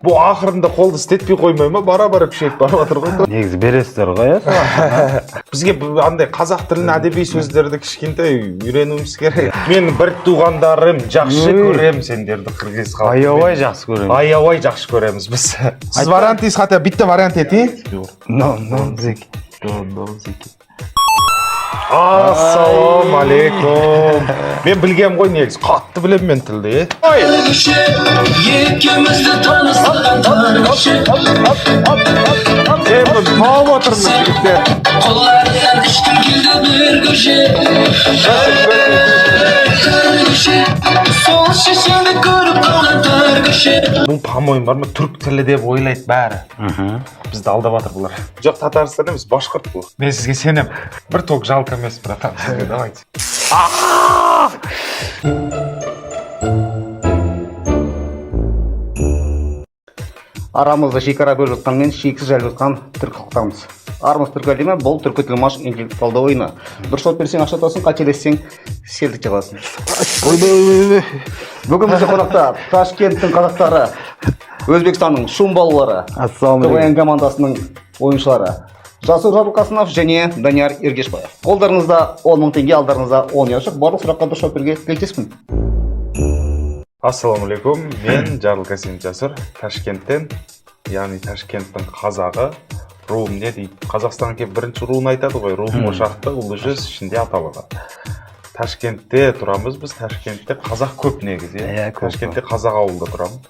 Bu ақырында қолды істетпей қоймай ма? Бара-бара күшейіп барып жатыр ғой. Негізі бересіздер ғой, Бізге андай қазақ тілін әдеби сөздерді кішкентай үйренуіміз керек. Мен бір туғандарым жақсы көрем сендерді қырғыз халқы. Аябай жақсы көреміз. Аябай жақсы көреміз біз. Сіз вариант дейсіз, хотя бітті вариант етейін. Ассалам алейкум. Мен білгем ғой негіз, қатты білем мен тілді. Екеумізді таныстырған таңғы Мен тауып отырмын жігіттер. қолдардан ішкім келді бір көше сол шешеңді көріп қалған тар көше. Бұл по-моему бар ма, түрк тілі деп ойлайды бәрі. Бізді алдап жатыр бұлар. Жоқ, Татарстан емес, башқұрт бұл. Мен сізге сенем. Bir tok жалко емес, братан. Сізге давайте. Арамызда шекара бөліп жатқанмен шексіз жайылып жатқан түркі халықтарымыз. Арымыз түркі әлемі, бұл түркі тілмаш интеллектуалды ойыны. Дұрыс жауап берсең ақша ұтасың, қателессең селдік жабасың. Бүгін бізде қонақта Ташкенттің қазақтары, Өзбекстанның шум балалары, КВН командасының ойыншылары Жасур Жарылқасынов және Данияр Ергешбаев. Қолдарыңызда 10 мың теңге, алдарыңызда 10 ұяшық. Барлық сұраққа дұрыс жауап беруге тілектеспін. Ассалаумағалейкум. Мен Жарылқасынов Жасур, Ташкенттен, яғни Ташкенттің қазағы. Руым не дейді? Қазақстанға келіп бірінші руын айтады ғой. Руым ошақты, ұлы жүз ішінде аталығы. Ташкентте тұрамыз біз. Ташкентте қазақ көп негізі. Ташкентте қазақ ауылда тұрамын.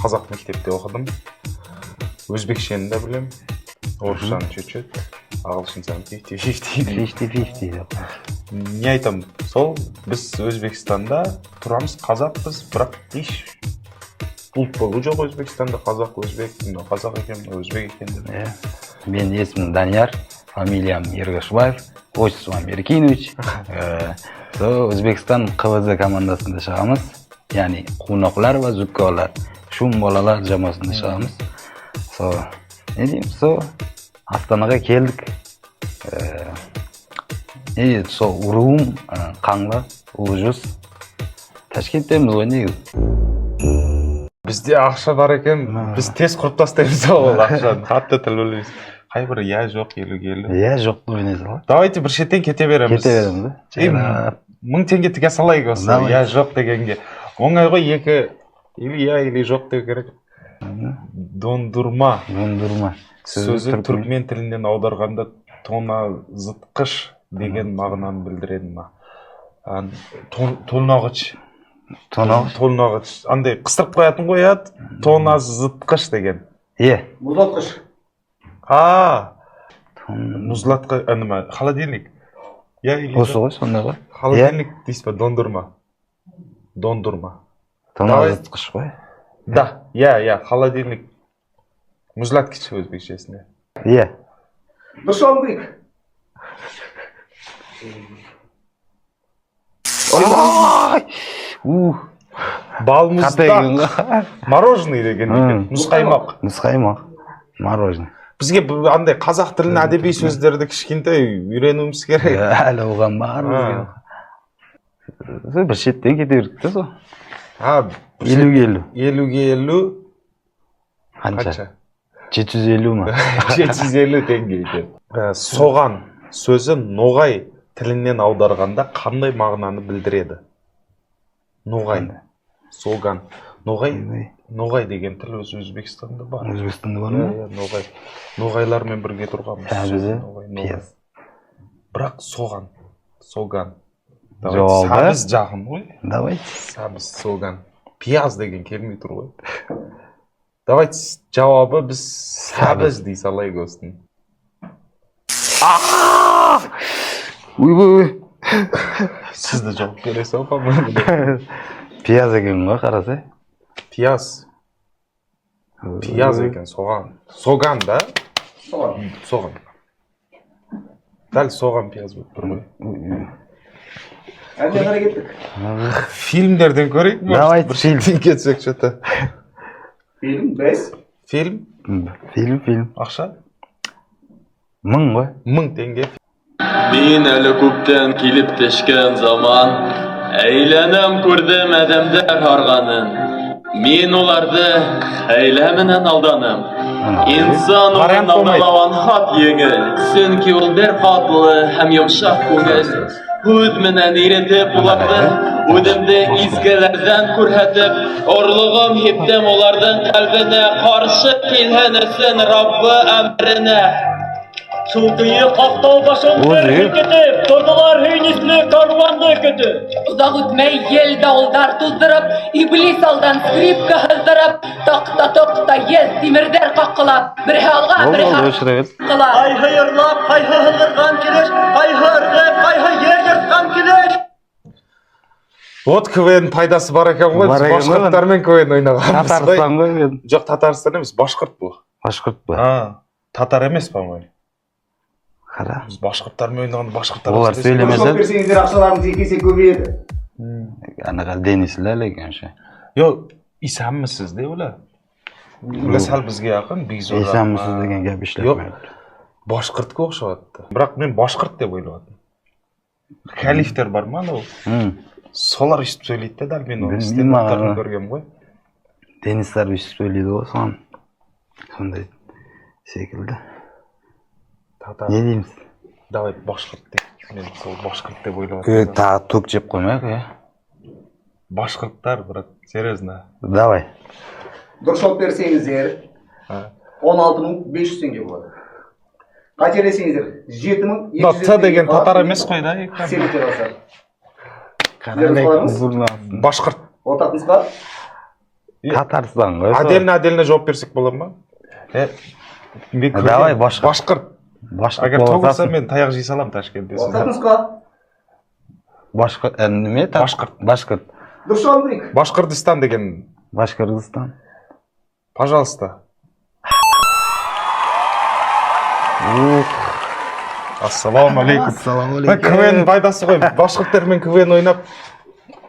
Қазақ мектепте оқыдым. Өзбекшені де білем. Орысшаны чуть-чуть. Ағылшыншаны 50-50. Не айтам? Сол біз Өзбекстанда тұрамыз, қазақпыз, бірақ еш ұлт болу жоқ Өзбекстанда. Қазақ, өзбек, қазақ екен, өзбек екен. Мен есімім Данияр, фамилиям Ергешбаев, отчеством Еркинович. Өзбекстан КВЗ командасында шығамыз. Яғни қуноқлар ва зукколар, шум балалар жамасында шығамыз. Не дейміз, Астанаға келдік. Руым қаңлы, ұлы жүз. Ташкенттеміз ғой негіз. Бізде ақша бар екен, біз тез құрып тастаймыз ол ақшаны. Қатты тіл өлеміз. Қай бір я жоқ, елу-елу. Я жоқ ойнайыз ғой. Давайте бір шеттен кете береміз. Кете береміз, 1000 теңге тіге салайық осы. Я жоқ дегенге. Оңай ғой, екі или я, или жоқ деу керек. Дондурма. Сөзі түркмен тілінен аударғанда тоңазытқыш деген мағынаны білдіреді ма? Тоңағыш. Тоңағыш. Андай қыстырып қоятын қояды. Тоңазытқыш деген. Мұзлатқыш. Мұзлатқыш. Холодильник. Осы ғой, сонда ғой. Холодильник дейсіз ба? Дондурма. Тоңазытқыш ғой. Да, холодильник. Мұзлаткіш өзбекшесінде. Бір шауым көрейік. Балмұздақ. Мороженый деген екен. Мұзқаймақ. Мороженый. Бізге андай қазақ тілін әдеби сөздерді кішкентай үйренуіміз керек. Әлі оған бар. Бір шеттен кете бердік те сол. 50-50. Қанша? 750 ма? 750 теңге екен. Соған сөзі ноғай тілінен аударғанда қандай мағынаны білдіреді? Ноғай. Соған. Ноғай деген тіл Өзбекстанда бар. Өзбекстанда бар ма? Ноғайлармен бірге тұрғанбыз. Пияз. Бірақ соған. Жауабы? Сабыз жақын ғой. Давай. Сабыз, соған. Пияз деген келмей тұр ғой. Давайте жауабы біз сабыз дей салайық осыны. Сізді жауап бересіз ғой. Пияз екен ғой, қарасай. Пияз екен, соған да? Соған. Дәл соған пияз болып тұр ғой. Әлде қарай кеттік. Фильмдерден көрейік ме? Давайте бір шеттен кетсек что-то. Фильм, бәс? Фильм? Фильм. Ақша? 1000 ғой. 1000 теңге. Мен әлі көптен келіп тешкен заман, әйленім көрдім әдемдер арғанын. Men ularni hayla bilan aldanım. İnsan Variant onu olmaydı. aldalavan hat yengil. Çünkü ol bir katlı hem yumşak ko'ngil. Hud bilan eritib ularni o'zimda izgalardan ko'rsatib, orlig'im hepdem ulardan qalbine qarshi kelhanasin Robbi amrine. Çulkıyı Qaftau başında ketip, tordular heynisli karvandı kötü. Uzak ötmey yel davullar tuzdırıp, iblis aldan skripka hızdırıp, tokta yel demirder kakkılap, bir halga bir halga. Hay hayırlap, hay hıhırgan kireç, hay hırgıp, hay yer yırtkan kireç. Вот КВН пайдасы бар екен ғой. Бар Біз екен ғой. башқұрттармен КВН ойнағанбыз ғой. Татарстан ғой мен. Жоқ, Татарстан емес, башқұрт бұл. Башқұрт па? Татар емес, по-моему. Қара. Біз башқұрттармен ойнаған башқұрттар. Олар сөйлемесе. Жауап берсеңіздер ақшаларыңыз екі есе көбейеді. Анаға денислер екен ше. Жоқ, исәнмісіз де олар. Олар сәл бізге жақын, бигзор. Исәнмісіз деген гәп Жоқ, ішлепмейді. башқұртқа ұқсаватты. Бірақ мен башқұрт деп ойлаватым. Халифтер бар ма анау? Солар өйстіп сөйлейді де дәл мен оны стендаптарын көргем ғой. Денислер өйстіп сөйлейді ғой соған. Сондай секілді. Татар. Не дейміз? Давай башқұрт деп. Мен сол башқұрт деп ойлаватым. Тағы түк жеп қоймайық, е? Башқұрттар, брат, серьезно. Давай. Дұрыс жауап берсеңіздер 16.500 теңге болады. Қателесеңіздер 7.200 Но Т деген татар емес қой да екен. Себептер алса. Башқұрт. Ортақыңызға Татарстан ғой. Отдельно жауап берсек бола ма? Давай башқұрт. Башқұрт. Агар тоғылса мен таяқ жей салам Ташкентте. ортақыңызға Башқұрт. Неме? Башқұрт. Башқұрт. дұрыс жауап берейік. Башқұртстан деген. Башқұртстан. Пожалуйста. Ассалаумағалейкум. КВН пайдасы ғой. Башқұрттармен КВН ойнап,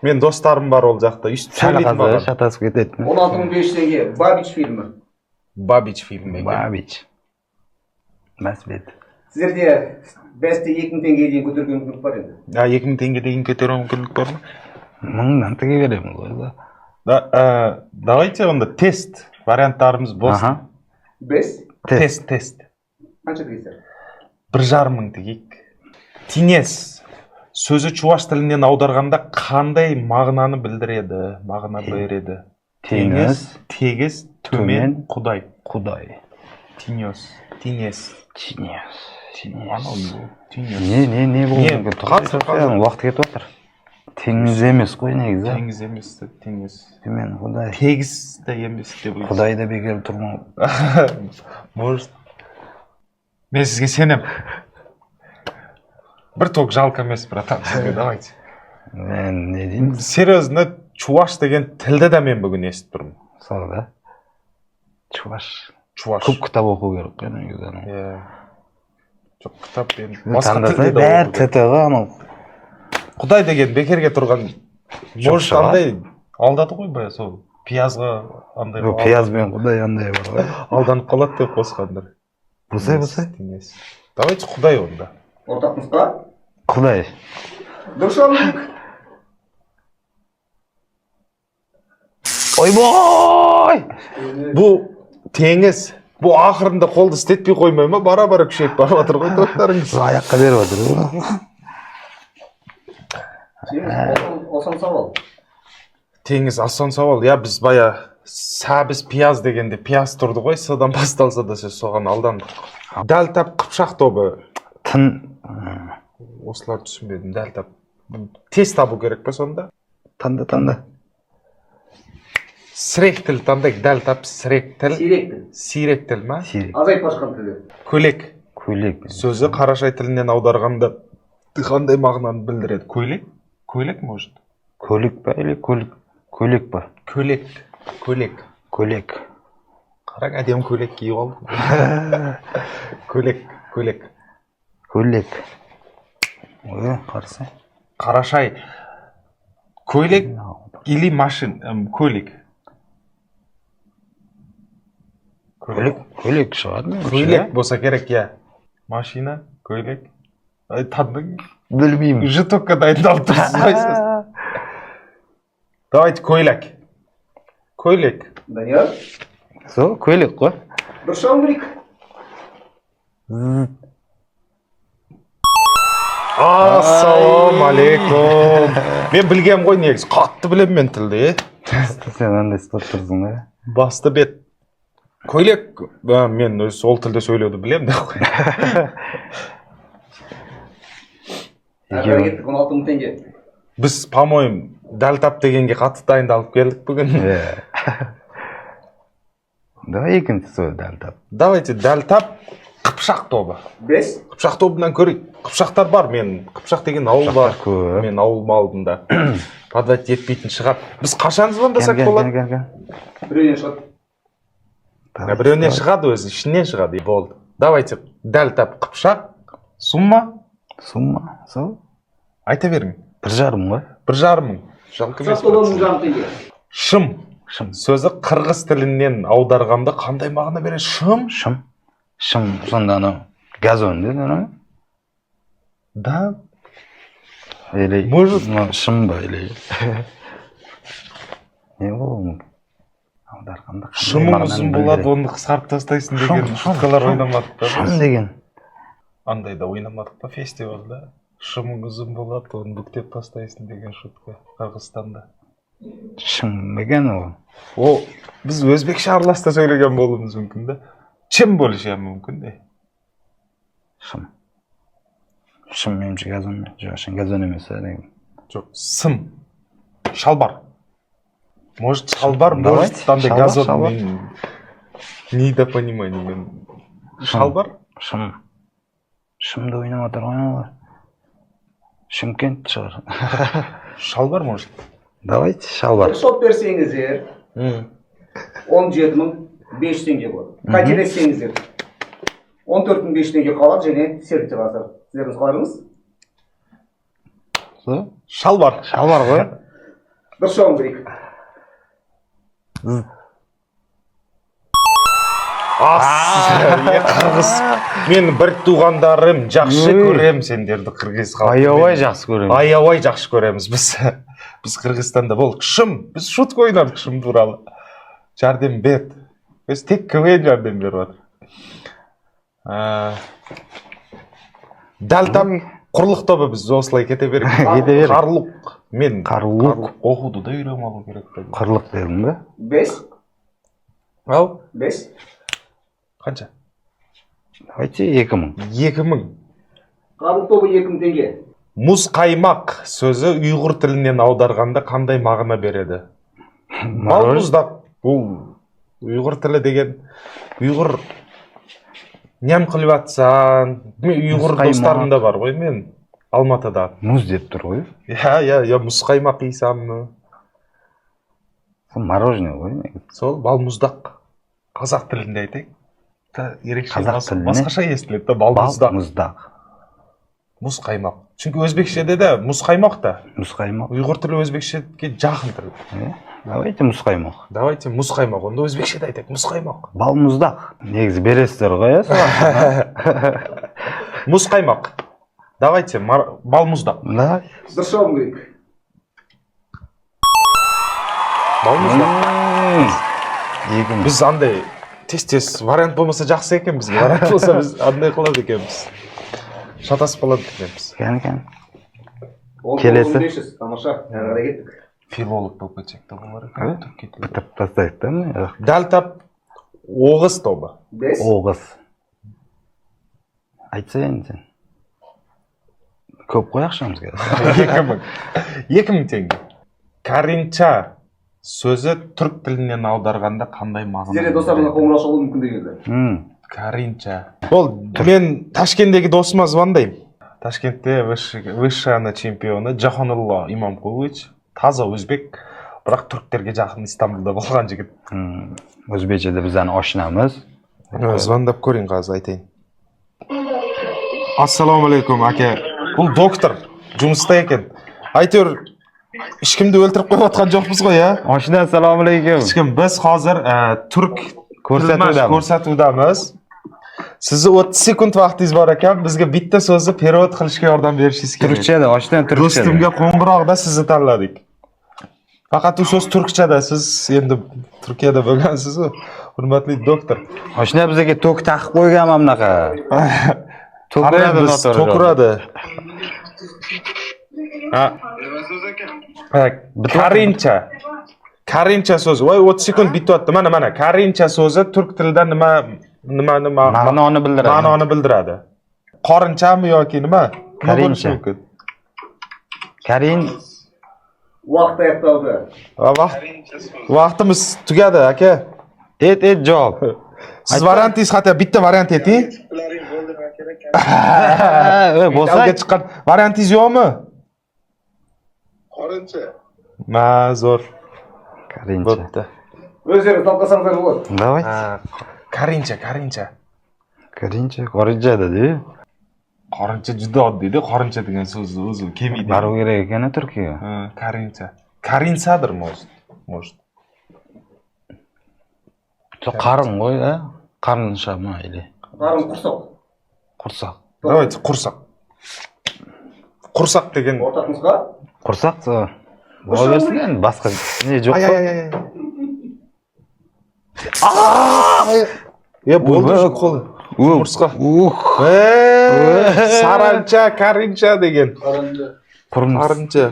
мен достарым бар ол жақта. Үстіп сөйлейді маған. Шатасып кетеді. 16.500 теңге. Бабич фильмі. Бабич фильмі. Бабич. Мәсбет. Сіздерде бәсті 2000 теңгеге дейін көтерген мүмкіндік бар енді. 2000 теңге дейін көтеру мүмкіндік бар ма? Мыңнан тіге беремін ғой. Давайте онда тест варианттарымыз болсын. Тест. Қанша дейсіздер? 1,5 мың тегейік. Теңес сөзі чуваш тілінен аударғанда қандай мағынаны білдіреді, мағына береді? Теңес, тегіс, төмен, құдай. Құдай. Теңес. Не болды? Уақыт кетіп отыр. Теңіз емес қой негізі. Теңіз емес, теңес. Төмен құдай. Тегіс де емес деп ойлаймын. Құдай да бекер тұрмау. Может. Мен сізге сенем. Бір ток жалко емес, братан, сізге давайте. Мен не деймін? Серьезно, чуваш деген тілді де мен бүгін естіп тұрмын. Сол да. Чуваш. Чуваш. Көп кітап оқу керек қой негізі. Жоқ, кітап мен басқа тілде де оқу керек. Бәрі анау. Құдай деген бекерге тұрған. Может, андай алдады ғой бая сол. Пиязға андай. Пияз бен құдай андай бар ғой. Алданып қалады деп қосқандар. Бұсай. Давайте құдай онда. Ортақыңызға Құдай. дұрыс жауап берейік. Ойбой! Бұл теңіз. Бұл ақырында қолды істетпей қоймай ма? Бара-бара күшейіп барып жатыр ғой тоқтарыңыз. Аяққа беріп отыр ғой. Осан сауал. Теңіз, асан сауал. Я біз бая сәбіз пияз дегенде пияз тұрды ғой, содан басталса да сөз соған алдандық. Дәл тап қыпшақ тобы. Осылар түсінбедім, дәл тап. Тез табу керек пе сонда? Таңда. Сірек тіл таңдайық, дәл тап сірек тіл. Сирек тіл ма? Азайып башқан тілі. Көйлек. Сөзі қарашай тілінен аударғанда қандай мағынаны білдіреді? Көйлек может? Көйлек па или көйлек па? Көйлек. Қараң, әдем көйлек киіп алды. Көйлек. Ой, қарсы. Қарашай. Көйлек или көйлек? Көйлек шығады. Көйлек болса керек, я. Машина, көйлек. Тандың? Білмеймін. Житокка дайындалып тұрсыз ғой сіз. Давайте көйлек. Ko'ylak. Daniel. So, ko'ylak qo'y. Bir shom kerak. Assalomu alaykum. Men bilgan qo'y negiz. Qattiq bilaman men tilni. Sen anday istab tursin da. Bastı bet. Ko'ylak men o'z sol tilda so'ylaydi bilamda. Erga ketdik 16 ming tenge. Biz, по-моему, daltab deganga qattiq tayinlab keldik bugun. Давай ikkinchi so'z daltab. Давайте daltab qipshaq to'bi. 5. Qipshaq to'bidan ko'rik. Qipshaqlar bor, men Qipshaq degan avul bor. ko'p. Men avul oldimda. Podvat yetmeytin chiqadi. Biz qachon zvondasak bo'ladi? Birovdan chiqadi. Birovdan chiqadi o'zi, ishdan chiqadi, bo'ldi. Давайте daltab qipshaq summa Summa, so. aytavering. 1,5 qo'y. 1,5 ming. Жалко emas. 1,5 tenge. Shim. So'zi qirg'iz tilidan audarganda qanday ma'no beradi? Shim? Shim, sonda ana gazon dedi, ana. Da. Или, Может. shim ba, или. Ne bu? Audarganda Shiming uzun bo'ladi, uni qisqartib tastaysan degan shutkalar o'ynamadik-da. Shim degan. Andayda o'ynamadik-da festivalda. Shiming uzun bo'ladi, uni bukteb tastaysan degan shutka Qirg'izistonda. Shim degan u. O biz o'zbekcha aralashda söylegan bo'lishimiz mumkin-da. Chim bo'lishi ham mumkin-da. Shim. Shim menimcha gazon. Jo'shin gazon emas, degan. Yo'q, sim. Shalbar. Может, шалбар, может, там да шалбар, газон. шалбар. Недопонимание. Шалбар? Shim. Shimda o'ynab o'tirganlar. Shimkent chiqar. Шалбар, может. Давайте, shalvar. Bir shop bersengizlar 17.500 tenge bo'ladi. Qanchalasangiz 14.500 tenge qoladi, және servis hozir. Sizlarimiz qolarmiz. So, Шалбар. shalvar qo'y. Bir shom kerak. Qirg'iz. Men bir tuğandarım yaxshi ko'rem senderdi Qirg'iz xalqi. Ayovoy yaxshi ko'raman. Ayovoy yaxshi ko'ramiz biz. Biz Qirg'izistonda bo'ldik. Shim, biz shutka o'ynardik shim turali. Jardin bet. Biz tek kven jardin beryapti. Daltab qurliq tobi biz ostlay ketaverdik. Ketaverdik. Qarliq. Men Qarliq. o'quvdi da o'rganib olib kerak. Qirliq dedim-da. 5. Al, 5. qancha? Давайте 2000. 2000. Qarliq to'bi 2000 tenge. Muz qaymoq so'zi Uyg'ur tilidan audarganda qanday ma'no beradi? Balmuzdaq. Bu Uyg'ur tili degan Uyg'ur nem qilyapsan? Men Uyg'ur do'stlarimda bor qo'y men Olmatada. Muz deb tur qo'y. Ya muz qaymoq yeysanmi? Мороженое qo'y. Sol balmuzdaq. Qozoq tilida aytaylik. Erikcha Qozoq tilida boshqacha eshitiladida balmuzdaq. Muzdaq. Muz qaymoq. Chunki o'zbekchada muz qaymoqda. Muz qaymoq. Uyg'ur tili o'zbekchaga jahil til. Давайте muz qaymoq. Давайте muz qaymoq. Unda o'zbekchada aytaylik, muz qaymoq. Bal muzdaq. Negiz berasizlar qo'y. Muz qaymoq. Давайте bal muzdaq. Давай. Bir shom kerak. Bal muzdaq. Yekim. Biz anday tez variant bo'lmasa yaxshi ekan bizga. Variant bo'lsa biz anday qiladi ekanmiz. Shatasib qoladi ekanmiz. Kan. 1500 tomosha. Erga ketdik. Filolog bo'lib ketsak-da bular ekan. Bitib taslaydi-mi? Daltab o'g'iz tobi. 5. O'g'iz. Aytsa endi. Ko'p qo'yaqshamizga. 2000 tenge. Karincha so'zi turk tilidan audarganda qanday ma'no? Sizlarga do'stlarga qo'ng'iroq qilish mumkin deganlar. Karincha. Bo'ldi. Men Toshkentdagi do'stim zvondayman. Toshkentda Vishana chempioni Jahonullo Imomqulovich, toza o'zbek, biroq turklarga yaqin Istanbulda bo'lgan yigit. O'zbekchada bizani oshnamiz. Zvondab ko'ring, hozir aytayin. Assalomu alaykum aka. Bu doktor Jumsda ekan. Aytyor, hech kimni o'ltirib qo'yayotgan jo'qmiz qo'ya. Oshna, assalomu alaykum. Hech kim. Biz hozir turk ko'rsatuvdamiz. Sizni 30 sekund vaqtingiz bor ekan, bizga bitta so'zni perevod qilishga yordam berishingiz kerak. Turkchada, oshdan turkchada. Do'stimga qo'ng'iroqda sizni tanladik. Faqat u so'z turkchada. Siz endi Turkiyada bo'lgansiz-ku, hurmatli doktor. Oshna bizga tok taqib qo'yganman bunaqa. To'kuradi noto'g'ri. To'kuradi. Ha. Karincha. Karincha so'zi. Voy 30 sekund bityapti. Mana karincha so'zi turk tilida nima ma'noni bildiradi. Ma'noni bildiradi. Qorinchami yoki nima? Karincha. Karin Vaqt aytdi. Vaqtimiz tugadi, aka. Et javob. Siz variantingiz xato, bitta variant ayting. Bo'lsa chiqqan variantingiz yo'qmi? Qorincha. Zo'r. Karincha. Bo'pti. O'zingiz topqasangiz bo'ladi. Davay. Karincha. Karincha, qorincha-da. Qorincha juda oddiy-da, qorincha degan so'z o'zi kelmaydi. Baru kerak ekan Turkiyaga. Karincha. Karinsadir может. Qarin qo'y, qarin shamayli. Qarin qursoq. Qursoq. Давайте qursoq. Qursoq degan O'rtaq nusxa. Qursoq bo'laversin endi boshqa ne yo'q. Bo'ldi qo'l. Qursoq. Sarancha, karincha degan. Qarincha.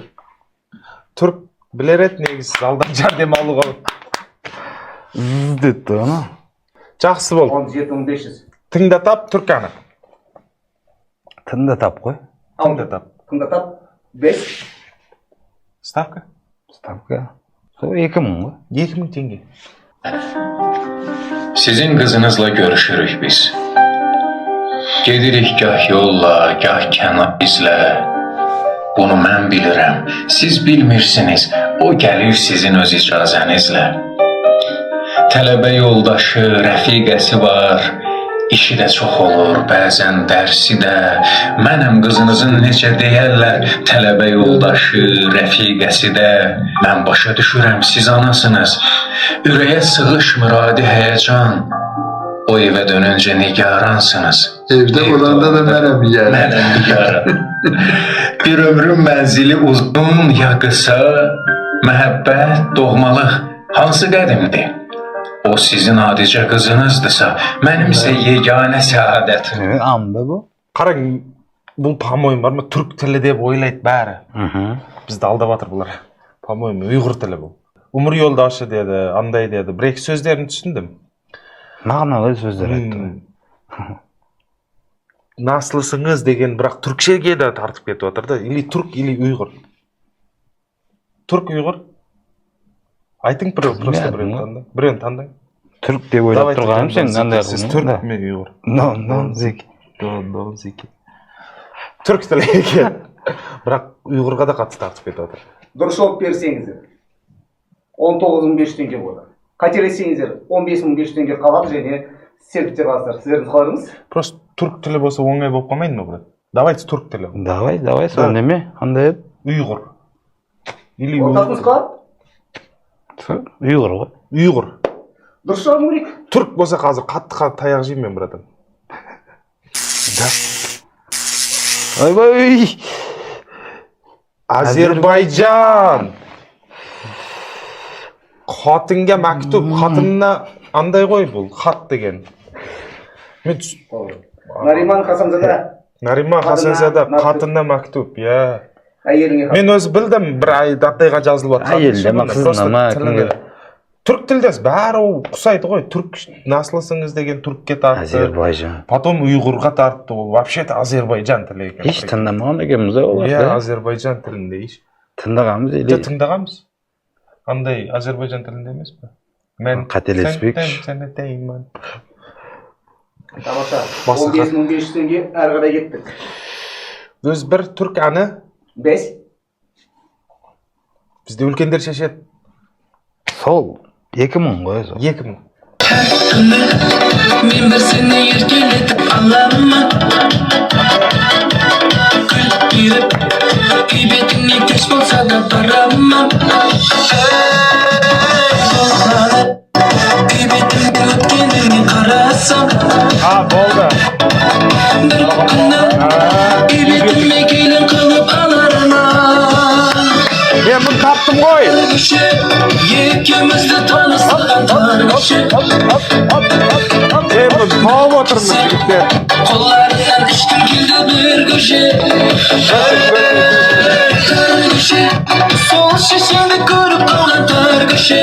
Turk bilaret negiz aldanjar deb ma'lum qilib. Debdi ana. Yaxshi bo'ldi. 17-1500. Tingda tap turkani. Tinda tap qo'y. Tingda tap 5. Stavka. So 2000 qo'y. 2000 tenge. Sizin kızınızla görüşürük biz. Gedirik gah yolla, gah kenar izle. Bunu mən bilirəm, siz bilmirsiniz, o gəlir sizin öz icazənizlə. Tələbə yoldaşı, rəfiqəsi var, işi də çox olur, bəzən dərsi də. Mənəm qızınızın necə deyərlər, tələbə yoldaşı, rəfiqəsi də. Mən başa düşürəm, siz anasınız. Ürəyə sığışmır adi həyəcan. O evə dönüncə nigaransınız. Evdə olanda da mənəm yiyərəm. Mənəm nigaran. Bir ömrün mənzili uzun ya qısa, məhəbbət, doğmalıq hansı qədimdir? O sizin adicə qızınızdırsa, mənim isə yeganə səadətim. Anda bu. Qarang, bu по-моему barmi turk tili deb o'ylaydi bari. Bizda aldavatır bular. Po-моему Uyg'ur tili bu. Umr yo'ldoshi dedi, anday dedi. Bir-ikki so'zlarini tushundim. Ma'noli so'zlar aytdi. Naslisiniz degan biroq turkchaga da tortib ketyapti-da. Ili turk, ili Uyg'ur. Turk Uyg'ur. Ayting просто birini tanlang. Turk deb o'ylab turganim sen qanday Siz turkmi Uyg'ur? Non zik. Non zik. Turk tiliga. Biroq Uyg'urga da qattiq tortib ketyapti. Dұрыс жауап берсеңіздер 19.500 теңге болады. Қателессеңіздер 15.500 теңге қалады және сервистер аласыздар. Сіздердің қаларыңыз? Просто turk tili bo'lsa оңай болып qolmaydi-mi, брат? Давайте turk tili. Давай, сол неме? Қандай еді? Uyg'ur. Или Ортақ нұсқа? Uyg'ur ғой. Uyg'ur. Дұрыс жауап көрейік. Turk bo'lsa hozir qattiq tayaq jeyman, bratан. Voy. Ozarbayjon. Xotinga maktub, xotinni anday qo'y bu, xat degan. Нариман Хасанзада. Narimon Hasanzada xotinga maktub, ya. Әйеліңе Men o'zi bildim, bir ay datayga yozilib Ayelda maqsad nima? Turk tilidasiz, bari u qusaydi qo'y. Turk naslisiniz degan turkka tortdi. Ozarbayjon. Потом Uyg'urga tortdi. Вообще-то Ozarbayjon tili ekan. Hech tinamagan ekanmiz ular. Ya, Ozarbayjon tilida ish. Tindag'amiz Ja, tindag'amiz. Qanday Ozarbayjon tilida emasmi? Men qatelashbek. Seni deyman. Тамаша. 15.500 теңге әрі қарай кеттік. O'z bir turk ani 5. bizda ulkanlar shashadi. Sol 2000 qo'y. 2000. Men bir seni erkalatib olaman. Kulib berib, kuybetingni kech bo'lsa da boraman. Kuybetingni o'tganingni qarasam. Ha, bo'ldi. Bir kuni kuybetingni kelin qilib olaman. Men buni topdim Kim koy? Kişi ikimiz de tanıştırgan tar kişi Ben tağып отырмын жігіттер. Kollarından düştüm gülde bir kişi Tar kişi Sol şişini görüp kalgan tar kişi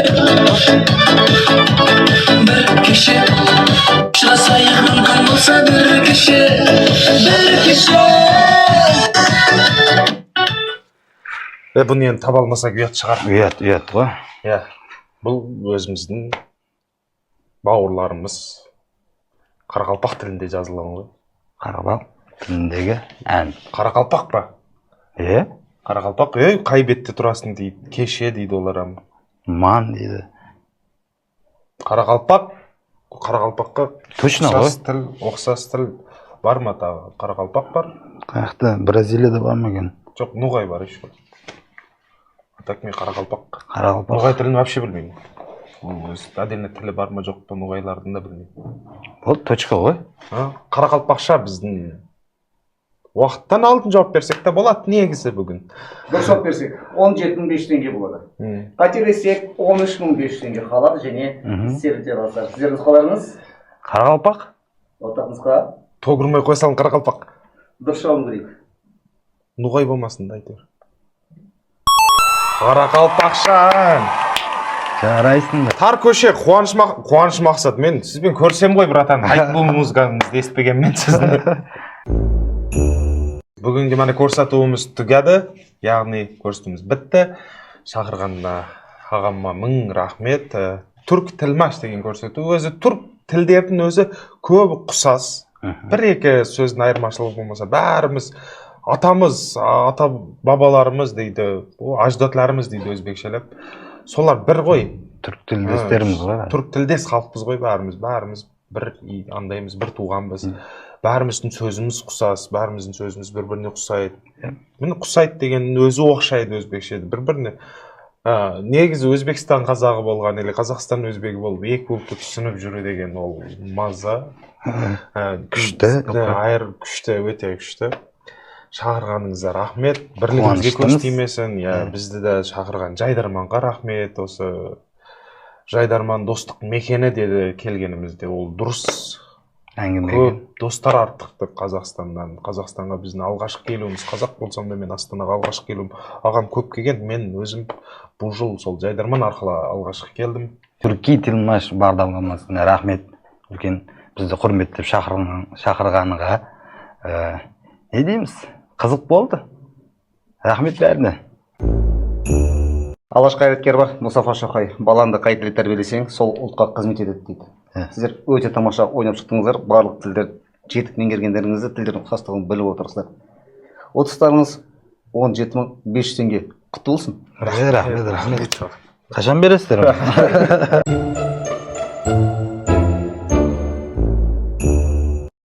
Bir kişi Şurası yıkılgan olsa bir kişi Bir kişi Бұны енді таба алмасақ ұят шығар. Uyat ғой. Иә, бұл өзіміздің бауырларымыз қарақалпақ тілінде жазылған ғой. Қарабақ тіліндегі ән. Қарақалпақ па? Қарақалпақ, қай бетте тұрасың дейді, кеше дейді олар ama. Ман дейді. Қарақалпаққа Точно ғой. ұқсас тіл бар ма тағы? Қарақалпақ бар? Қаяқта Бразилияда бар ма екен? Жоқ, ноғай бар еще. Так мен қарақалпақ. Қарақалпақ. Ноғай тілін вообще білмеймін. Ол отдельно тілі бар ма жоқ па ноғайлардың да білмеймін. Ол точка ғой. Қарақалпақша біздің уақыттан алдын жауап берсек те болады негізі бүгін. Дұрыс жауап берсек 17.500 теңге болады. Қателессек 13.500 теңге қалады және сіздерде қалса. Сіздердің нұсқаларыңыз? Қарақалпақ? Ортақ нұсқа? Тогырмай қойсаң қарақалпақ. Дұрыс жауабын көрейік. Ноғай болмасын да әйтеуір. Қарақалпақшан. Жарайсың да. Тар көше қуаныш мақсат. Мен сізбен көрсем ғой, братан. Қайт бұл музыкаңызды естпегенмен сізді. Бүгінгі міне көрсетуіміз түгеді. Яғни көрсетуіміз бітті. Шақырғанына ағамма мың рахмет. Түрк тілмаш деген көрсету. Өзі түрк тілдердің өзі көбі құсас. Бір-екі сөздің айырмашылығы болмаса, бәріміз атамыз, ата бабаларымыз дейді, аждатларымыз дейді өзбекшелеп. Солар бір ғой. Түрк тілдестеріміз ғой. Түрк тілдес халықпыз ғой бәріміз. Бәріміз бір андаймыз, бір туғанбыз. Бәріміздің сөзіміз құсас, бәріміздің сөзіміз бір-біріне құсайды. Міне құсайды деген өзі оқшайды өзбекшеде. Бір-біріне негізі Өзбекстан қазағы болған, или Қазақстан өзбегі болып, екі ұлтты түсініп жүру деген ол маза. Күшті. Айыр күшті, өте күшті. Шақырғаныңызға рахмет. Бірлігімізге көз тимесін. Бізді де шақырған Жайдарманға рахмет. Осы Жайдарман достық мекені деді келгенімізде. Ол дұрыс. Көп достар артықты Қазақстаннан. Қазақстанға біздің алғашқы келуіміз. Қазақ болсам да мен Астанаға алғашқы келуім. Ағам көп келген. Мен өзім бұл жыл сол Жайдарман арқылы алғашқы келдім. Түрки тілмаш бағдарламасына рахмет. Үлкен бізді құрметтеп шақырғаныңа. Не дейміз? Қызық болды. Рахмет бәріне. Алаш қайраткер бар, Мұстафа Шоқай. Балаңды қай тілде тәрбиелесең, сол ұлтқа қызмет етеді дейді. Сіздер өте тамаша ойнап шықтыңыздар. Барлық тілдер жетік меңгергендеріңізді, тілдердің ұқсастығын біліп отырсыздар. Ұтыстарыңыз 17.500 теңге. Құтты болсын. Рахмет. Қашан бересіздер?